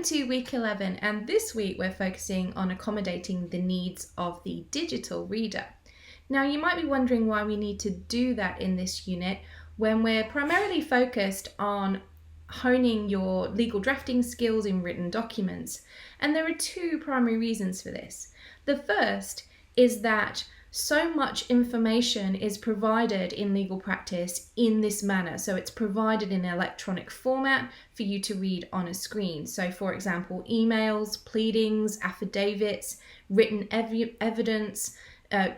Welcome to week 11, and this week we're focusing on accommodating the needs of the digital reader. Now, you might be wondering why we need to do that in this unit when we're primarily focused on honing your legal drafting skills in written documents. And there are two primary reasons for this. The first is that so much information is provided in legal practice in this manner. So it's provided in electronic format for you to read on a screen. So for example, emails, pleadings, affidavits, written evidence,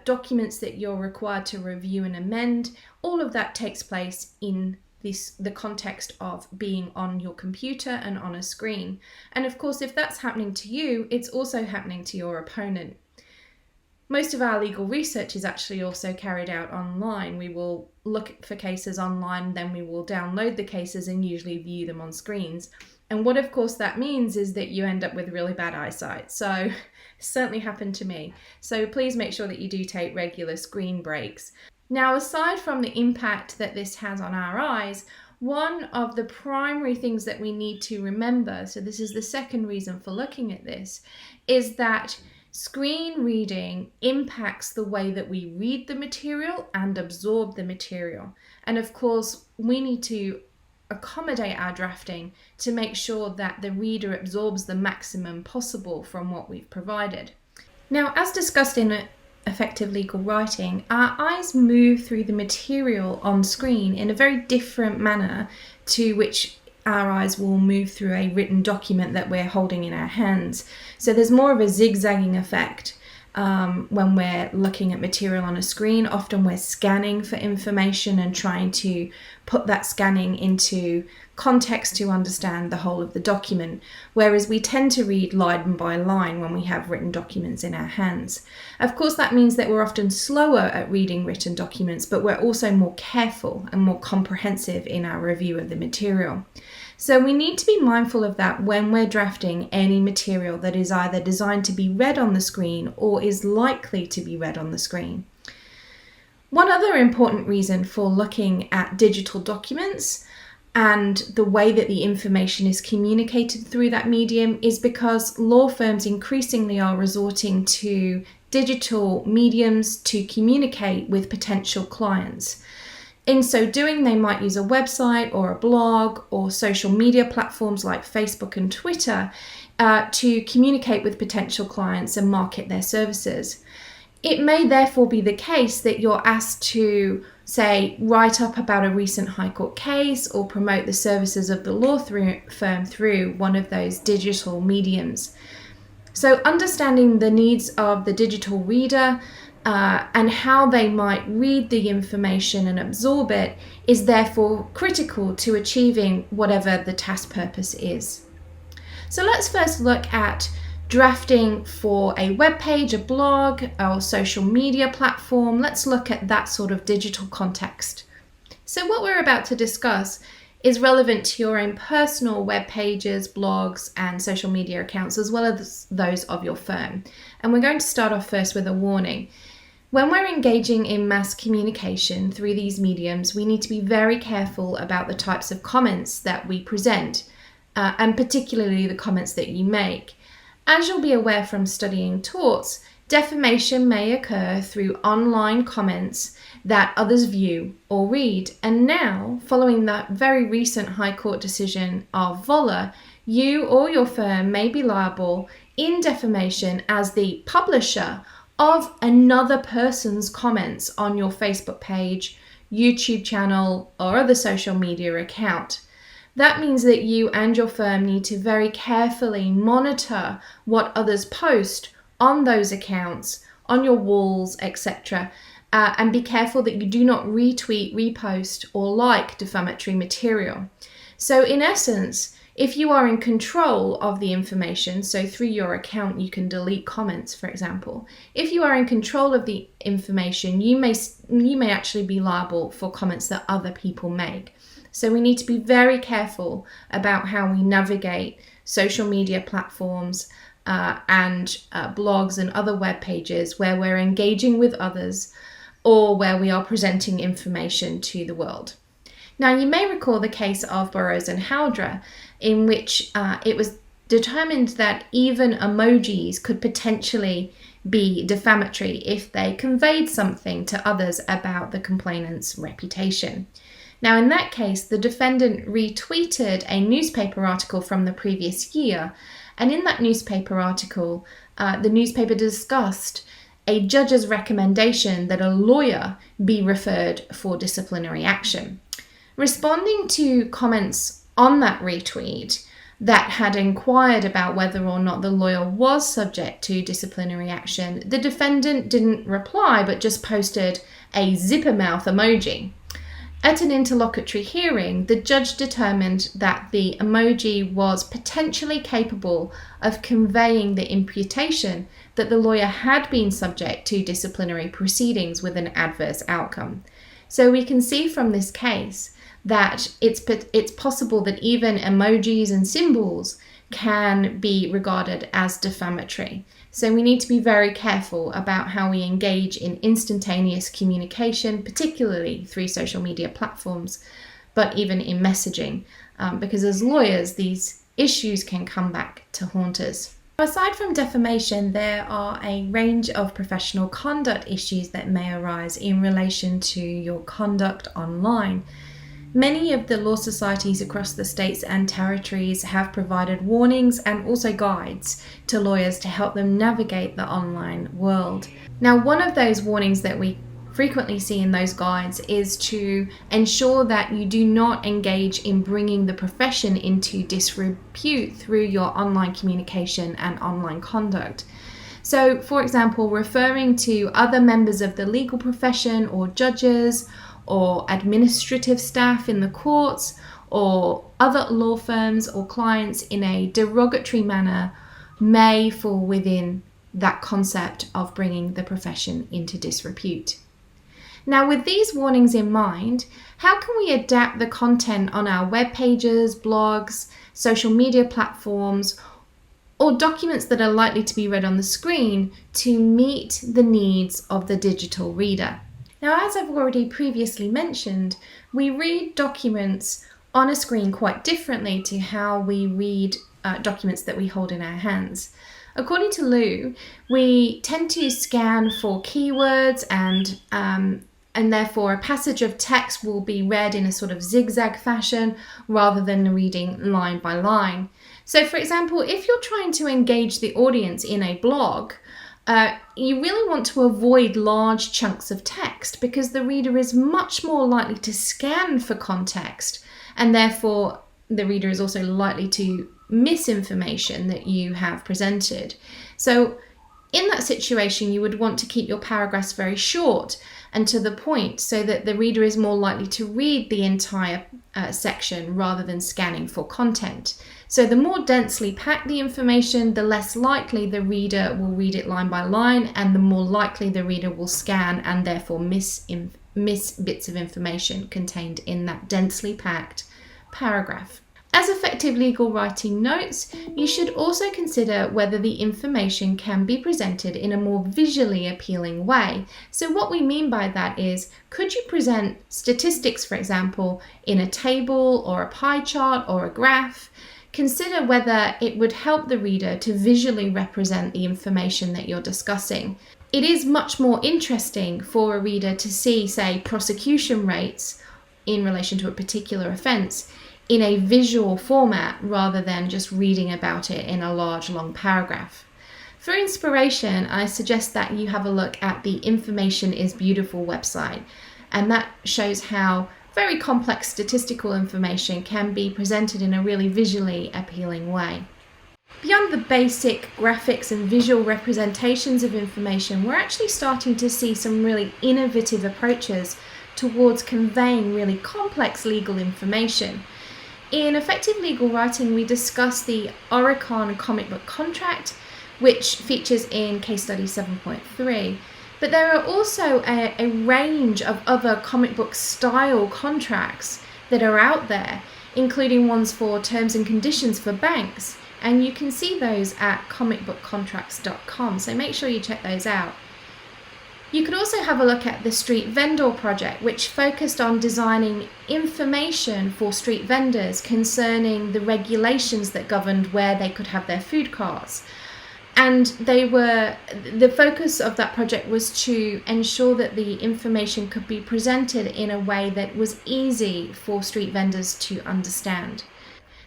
documents that you're required to review and amend, all of that takes place in the context of being on your computer and on a screen. And of course, if that's happening to you, it's also happening to your opponent. Most of our legal research is actually also carried out online. We will look for cases online, then we will download the cases and usually view them on screens. And what of course that means is that you end up with really bad eyesight. So it certainly happened to me. So please make sure that you do take regular screen breaks. Now, aside from the impact that this has on our eyes, one of the primary things that we need to remember, so this is the second reason for looking at this, is that screen reading impacts the way that we read the material and absorb the material. And of course, we need to accommodate our drafting to make sure that the reader absorbs the maximum possible from what we've provided. Now, as discussed in effective legal writing, our eyes move through the material on screen in a very different manner to which our eyes will move through a written document that we're holding in our hands. So there's more of a zigzagging effect when we're looking at material on a screen. Often we're scanning for information and trying to put that scanning into context to understand the whole of the document, whereas we tend to read line by line when we have written documents in our hands. Of course, that means that we're often slower at reading written documents, but we're also more careful and more comprehensive in our review of the material. So we need to be mindful of that when we're drafting any material that is either designed to be read on the screen or is likely to be read on the screen. One other important reason for looking at digital documents and the way that the information is communicated through that medium is because law firms increasingly are resorting to digital mediums to communicate with potential clients. In so doing, they might use a website or a blog or social media platforms like Facebook and Twitter to communicate with potential clients and market their services. It may therefore be the case that you're asked to, say, write up about a recent High Court case or promote the services of the law firm through one of those digital mediums. So understanding the needs of the digital reader and how they might read the information and absorb it is therefore critical to achieving whatever the task purpose is. So let's first look at drafting for a web page, a blog, or social media platform. Let's look at that sort of digital context. So what we're about to discuss is relevant to your own personal web pages, blogs, and social media accounts, as well as those of your firm. And we're going to start off first with a warning. When we're engaging in mass communication through these mediums, we need to be very careful about the types of comments that we present, and particularly the comments that you make. As you'll be aware from studying torts, defamation may occur through online comments that others view or read. And now, following that very recent High Court decision of Voller, you or your firm may be liable in defamation as the publisher of another person's comments on your Facebook page, YouTube channel, or other social media account. That means that you and your firm need to very carefully monitor what others post on those accounts, on your walls, etc. And be careful that you do not retweet, repost, or like defamatory material. So in essence, if you are in control of the information, so through your account you can delete comments, for example. If you are in control of the information, you may actually be liable for comments that other people make. So we need to be very careful about how we navigate social media platforms and blogs and other web pages where we're engaging with others or where we are presenting information to the world. Now, you may recall the case of Burroughs and Howdra, in which it was determined that even emojis could potentially be defamatory if they conveyed something to others about the complainant's reputation. Now, in that case, the defendant retweeted a newspaper article from the previous year, and in that newspaper article, the newspaper discussed a judge's recommendation that a lawyer be referred for disciplinary action. Responding to comments on that retweet that had inquired about whether or not the lawyer was subject to disciplinary action, the defendant didn't reply but just posted a zipper mouth emoji. At an interlocutory hearing, the judge determined that the emoji was potentially capable of conveying the imputation that the lawyer had been subject to disciplinary proceedings with an adverse outcome. So we can see from this case that it's possible that even emojis and symbols can be regarded as defamatory. So we need to be very careful about how we engage in instantaneous communication, particularly through social media platforms, but even in messaging, because as lawyers, these issues can come back to haunt us. Aside from defamation, there are a range of professional conduct issues that may arise in relation to your conduct online. Many of the law societies across the states and territories have provided warnings and also guides to lawyers to help them navigate the online world. Now, one of those warnings that we frequently see in those guides is to ensure that you do not engage in bringing the profession into disrepute through your online communication and online conduct. So, for example, referring to other members of the legal profession or judges or administrative staff in the courts or other law firms or clients in a derogatory manner may fall within that concept of bringing the profession into disrepute. Now, with these warnings in mind, how can we adapt the content on our web pages, blogs, social media platforms, or documents that are likely to be read on the screen to meet the needs of the digital reader? Now, as I've already previously mentioned, we read documents on a screen quite differently to how we read documents that we hold in our hands. According to Lou, we tend to scan for keywords and therefore a passage of text will be read in a sort of zigzag fashion rather than reading line by line. So, for example, if you're trying to engage the audience in a blog, you really want to avoid large chunks of text because the reader is much more likely to scan for context, and therefore the reader is also likely to miss information that you have presented. So in that situation, you would want to keep your paragraphs very short and to the point so that the reader is more likely to read the entire section rather than scanning for content. So the more densely packed the information, the less likely the reader will read it line by line, and the more likely the reader will scan and therefore miss bits of information contained in that densely packed paragraph. As effective legal writing notes, you should also consider whether the information can be presented in a more visually appealing way. So what we mean by that is, could you present statistics, for example, in a table or a pie chart or a graph? Consider whether it would help the reader to visually represent the information that you're discussing. It is much more interesting for a reader to see, say, prosecution rates in relation to a particular offence in a visual format rather than just reading about it in a large, long paragraph. For inspiration, I suggest that you have a look at the Information is Beautiful website, and that shows how very complex statistical information can be presented in a really visually appealing way. Beyond the basic graphics and visual representations of information, we're actually starting to see some really innovative approaches towards conveying really complex legal information. In Effective Legal Writing, we discuss the Oricon comic book contract, which features in case study 7.3. But there are also a range of other comic book style contracts that are out there, including ones for terms and conditions for banks. And you can see those at comicbookcontracts.com, so make sure you check those out. You could also have a look at the Street Vendor project, which focused on designing information for street vendors concerning the regulations that governed where they could have their food carts. And the focus of that project was to ensure that the information could be presented in a way that was easy for street vendors to understand.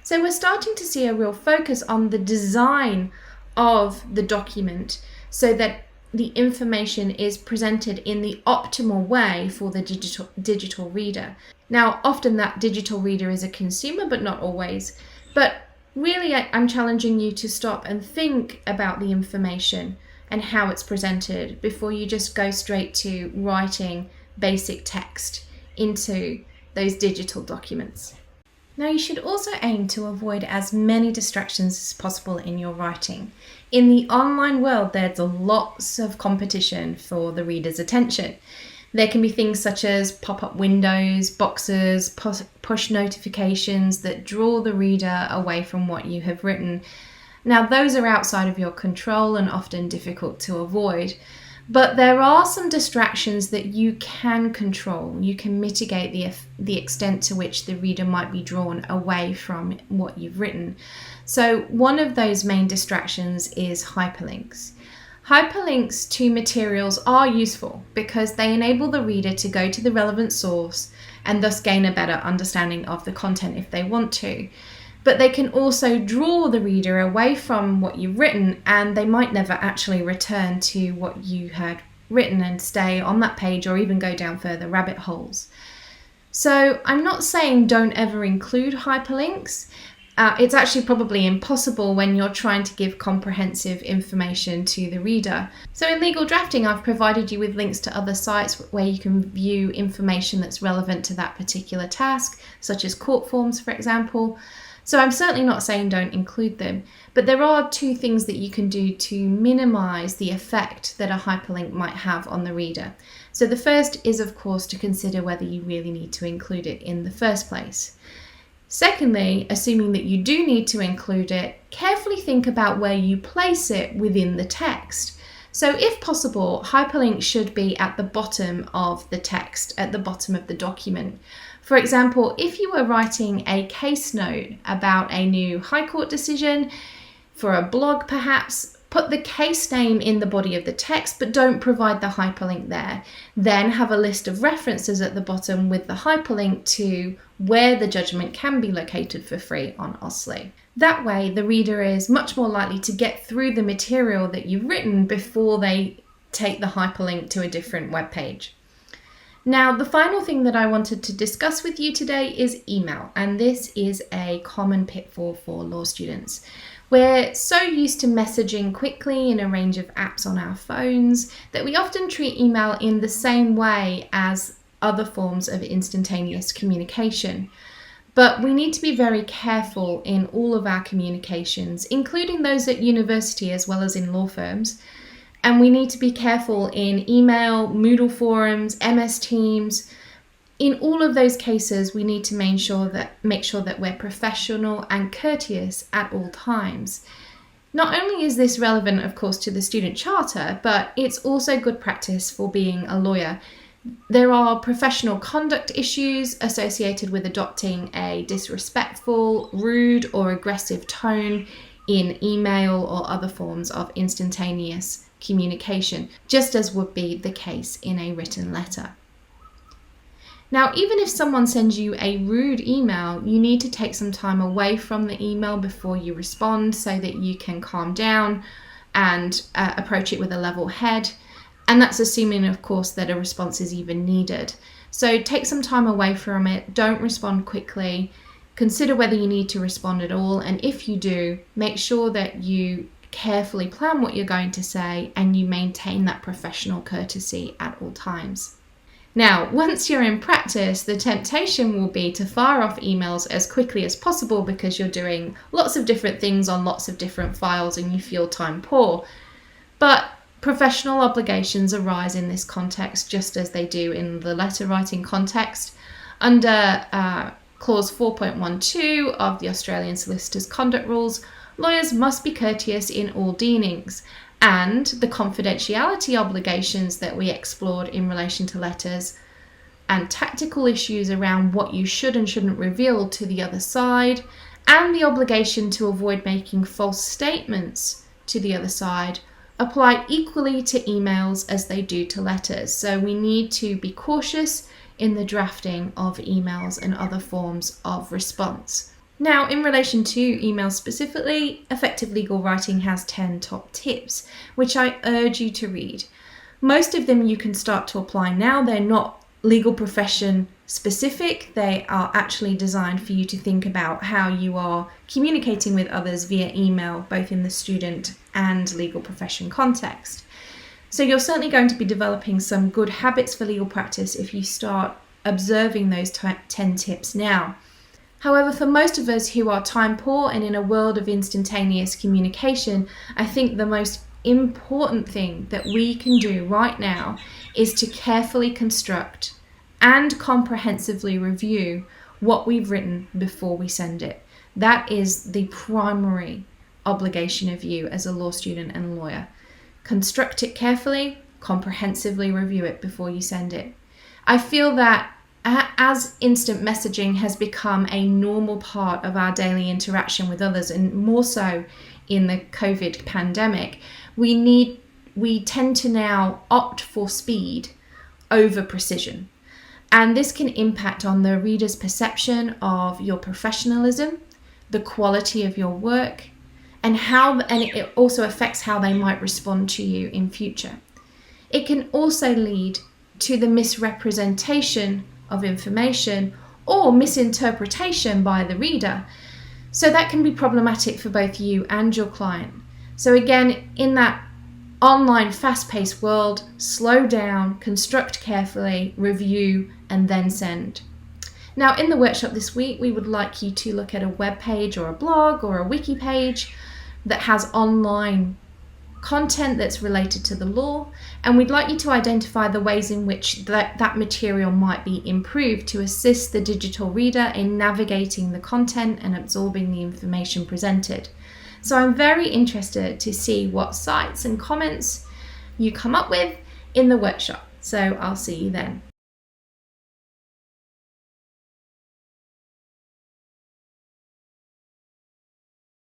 So we're starting to see a real focus on the design of the document so that the information is presented in the optimal way for the digital reader. Now, often that digital reader is a consumer, but not always. But really, I'm challenging you to stop and think about the information and how it's presented before you just go straight to writing basic text into those digital documents. Now, you should also aim to avoid as many distractions as possible in your writing. In the online world, there's lots of competition for the reader's attention. There can be things such as pop-up windows, boxes, push notifications that draw the reader away from what you have written. Now, those are outside of your control and often difficult to avoid. But there are some distractions that you can control. You can mitigate the extent to which the reader might be drawn away from what you've written. So one of those main distractions is hyperlinks. Hyperlinks to materials are useful because they enable the reader to go to the relevant source and thus gain a better understanding of the content if they want to. But they can also draw the reader away from what you've written, and they might never actually return to what you had written and stay on that page or even go down further rabbit holes. So I'm not saying don't ever include hyperlinks. It's actually probably impossible when you're trying to give comprehensive information to the reader. So in legal drafting, I've provided you with links to other sites where you can view information that's relevant to that particular task, such as court forms, for example. So I'm certainly not saying don't include them, but there are two things that you can do to minimize the effect that a hyperlink might have on the reader. So the first is, of course, to consider whether you really need to include it in the first place. Secondly, assuming that you do need to include it, carefully think about where you place it within the text. So if possible, hyperlinks should be at the bottom of the text, at the bottom of the document. For example, if you were writing a case note about a new High Court decision for a blog perhaps, put the case name in the body of the text, but don't provide the hyperlink there. Then have a list of references at the bottom with the hyperlink to where the judgment can be located for free on OSLI. That way, the reader is much more likely to get through the material that you've written before they take the hyperlink to a different web page. Now, the final thing that I wanted to discuss with you today is email, and this is a common pitfall for law students. We're so used to messaging quickly in a range of apps on our phones that we often treat email in the same way as other forms of instantaneous communication. But we need to be very careful in all of our communications, including those at university as well as in law firms. And we need to be careful in email, Moodle forums, MS Teams. In all of those cases, we need to make sure that we're professional and courteous at all times. Not only is this relevant, of course, to the student charter, but it's also good practice for being a lawyer. There are professional conduct issues associated with adopting a disrespectful, rude, or aggressive tone in email or other forms of instantaneous communication, just as would be the case in a written letter. Now, even if someone sends you a rude email, you need to take some time away from the email before you respond so that you can calm down and approach it with a level head. And that's assuming, of course, that a response is even needed. So take some time away from it. Don't respond quickly. Consider whether you need to respond at all. And if you do, make sure that you carefully plan what you're going to say and you maintain that professional courtesy at all times. Now, once you're in practice, the temptation will be to fire off emails as quickly as possible because you're doing lots of different things on lots of different files and you feel time poor. But professional obligations arise in this context just as they do in the letter writing context. Under Clause 4.12 of the Australian Solicitors' Conduct Rules, lawyers must be courteous in all dealings, and the confidentiality obligations that we explored in relation to letters, and tactical issues around what you should and shouldn't reveal to the other side, and the obligation to avoid making false statements to the other side, apply equally to emails as they do to letters. So we need to be cautious in the drafting of emails and other forms of response. Now, in relation to emails specifically, Effective Legal Writing has 10 top tips, which I urge you to read. Most of them you can start to apply now. They're not legal profession specific. They are actually designed for you to think about how you are communicating with others via email, both in the student and legal profession context. So you're certainly going to be developing some good habits for legal practice if you start observing those 10 tips now. However, for most of us who are time poor and in a world of instantaneous communication, I think the most important thing that we can do right now is to carefully construct and comprehensively review what we've written before we send it. That is the primary obligation of you as a law student and lawyer. Construct it carefully, comprehensively review it before you send it. I feel that as instant messaging has become a normal part of our daily interaction with others, and more so in the COVID pandemic, we tend to now opt for speed over precision. And this can impact on the reader's perception of your professionalism, the quality of your work, and it also affects how they might respond to you in future. It can also lead to the misrepresentation of information or misinterpretation by the reader. So that can be problematic for both you and your client. So again, in that online fast-paced world, slow down, construct carefully, review, and then send. Now, in the workshop this week, we would like you to look at a web page or a blog or a wiki page that has online content that's related to the law, and we'd like you to identify the ways in which that material might be improved to assist the digital reader in navigating the content and absorbing the information presented. So I'm very interested to see what sites and comments you come up with in the workshop. So I'll see you then.